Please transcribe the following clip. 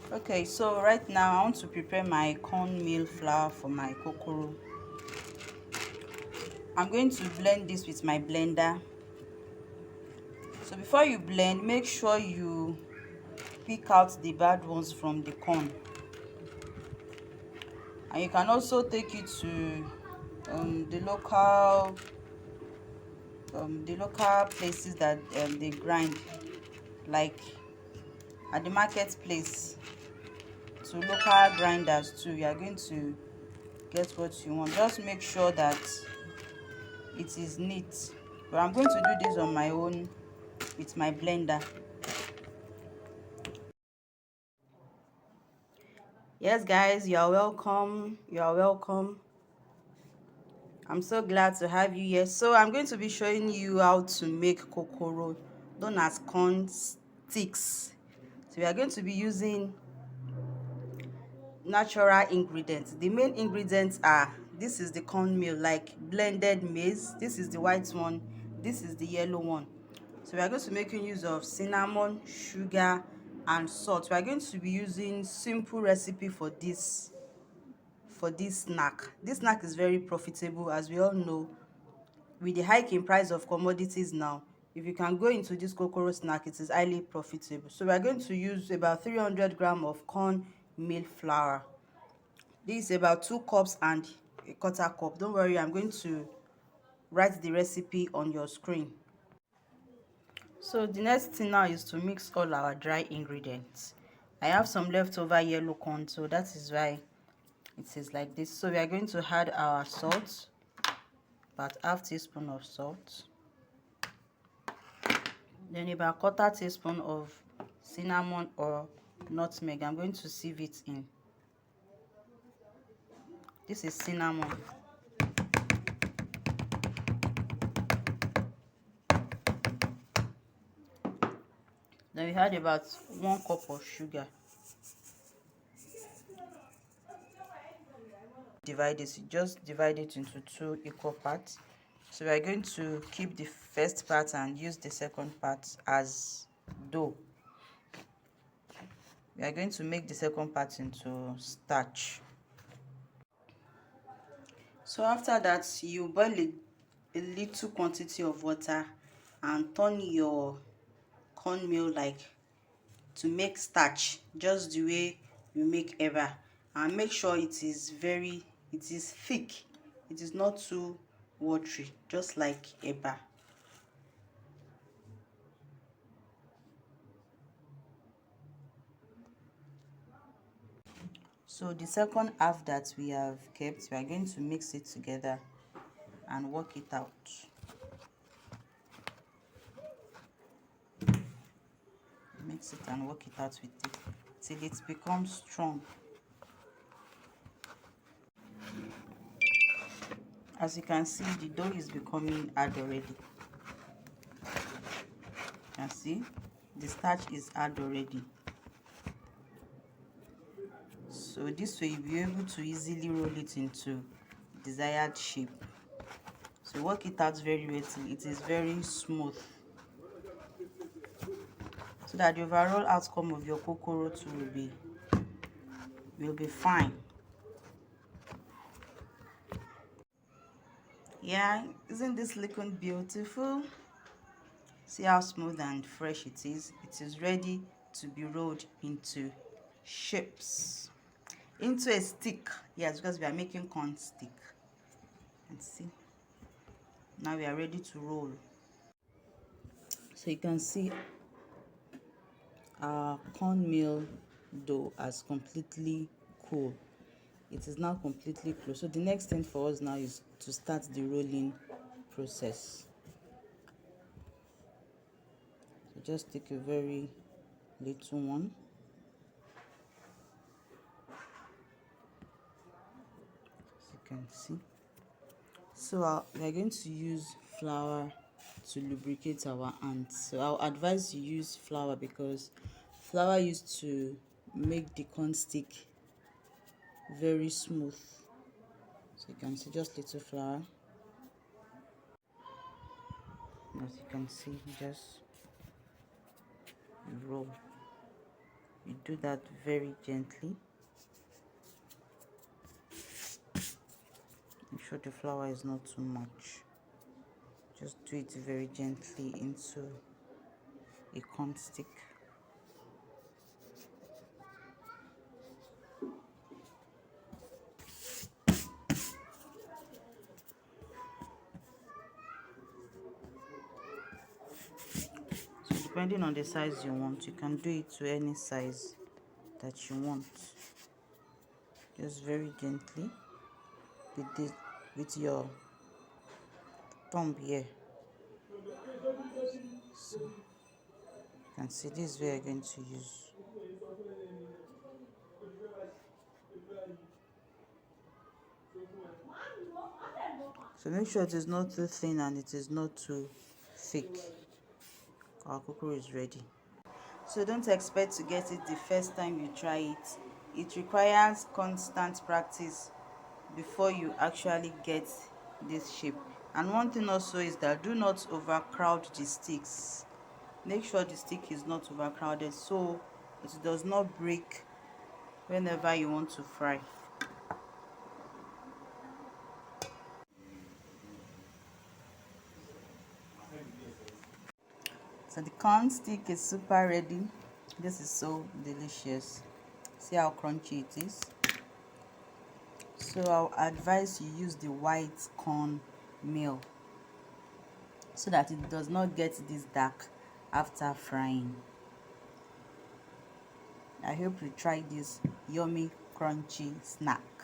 Okay, so right now I want to prepare my cornmeal flour for my kokoro. I'm going to blend this with my blender. So before you blend, make sure you pick out the bad ones from the corn, and you can also take it to the local places that they grind, like at the marketplace, to local grinders too. You are going to get what you want. Just make sure that it is neat. But I'm going to do this on my own with my blender. Yes guys, you are welcome. You are welcome. I'm so glad to have you here. So I'm going to be showing you how to make kokoro, known as corn sticks. So we are going to be using natural ingredients. The main ingredients are, this is the cornmeal, like blended maize, this is the white one, this is the yellow one. So we are going to be making use of cinnamon, sugar and salt. We are going to be using simple recipe for this snack. This snack is very profitable, as we all know. With the hike in price of commodities now, if you can go into this kokoro snack, it is highly profitable. So we are going to use about 300 grams of corn meal flour. This is about 2 cups and a quarter cup. Don't worry, I'm going to write the recipe on your screen. So the next thing now is to mix all our dry ingredients. I have some leftover yellow corn, so that is why it is like this. So we are going to add our salt, about half teaspoon of salt, then about quarter teaspoon of cinnamon or nutmeg. I'm going to sieve it in. This is cinnamon. Then we had about 1 cup of sugar. Divide this, just divide it into 2 equal parts. So we are going to keep the first part and use the second part as dough. We are going to make the second part into starch. So after that, you boil a little quantity of water and turn your cornmeal like to make starch, just the way you make eba, and make sure it is thick. It is not too watery, just like eba. So the second half that we have kept, we are going to mix it together and work it out. Mix it and work it out with it till it becomes strong. As you can see, the dough is becoming hard already. You can see the starch is hard already. So this way you'll be able to easily roll it into desired shape. So work it out very well till it is very smooth, so that the overall outcome of your kokoro too will be fine. Yeah, isn't this looking beautiful? See how smooth and fresh it is. It is ready to be rolled into shapes, into a stick. Yes, because we are making corn stick. And see, now we are ready to roll. So you can see our cornmeal dough has completely cooled. It is now completely closed. So the next thing for us now is to start the rolling process. So just take a very little one. As you can see. So we are going to use flour to lubricate our hands. So I'll advise you use flour because flour used to make the corn stick very smooth. So you can see just little flour. As you can see, just roll. You do that very gently. Make sure the flour is not too much. Just do it very gently into a corn stick. So depending on the size you want, you can do it to any size that you want. Just very gently with your thumb here. So you can see this is where you're going to use. So make sure it is not too thin and it is not too thick. Our kokoro is ready. So don't expect to get it the first time you try it. It requires constant practice before you actually get this shape. And one thing also is that do not overcrowd the sticks. Make sure the stick is not overcrowded so it does not break whenever you want to fry. So the corn stick is super ready. This is so delicious. See how crunchy it is. So I'll advise you use the white corn meal so that it does not get this dark after frying. I hope you try this yummy crunchy snack.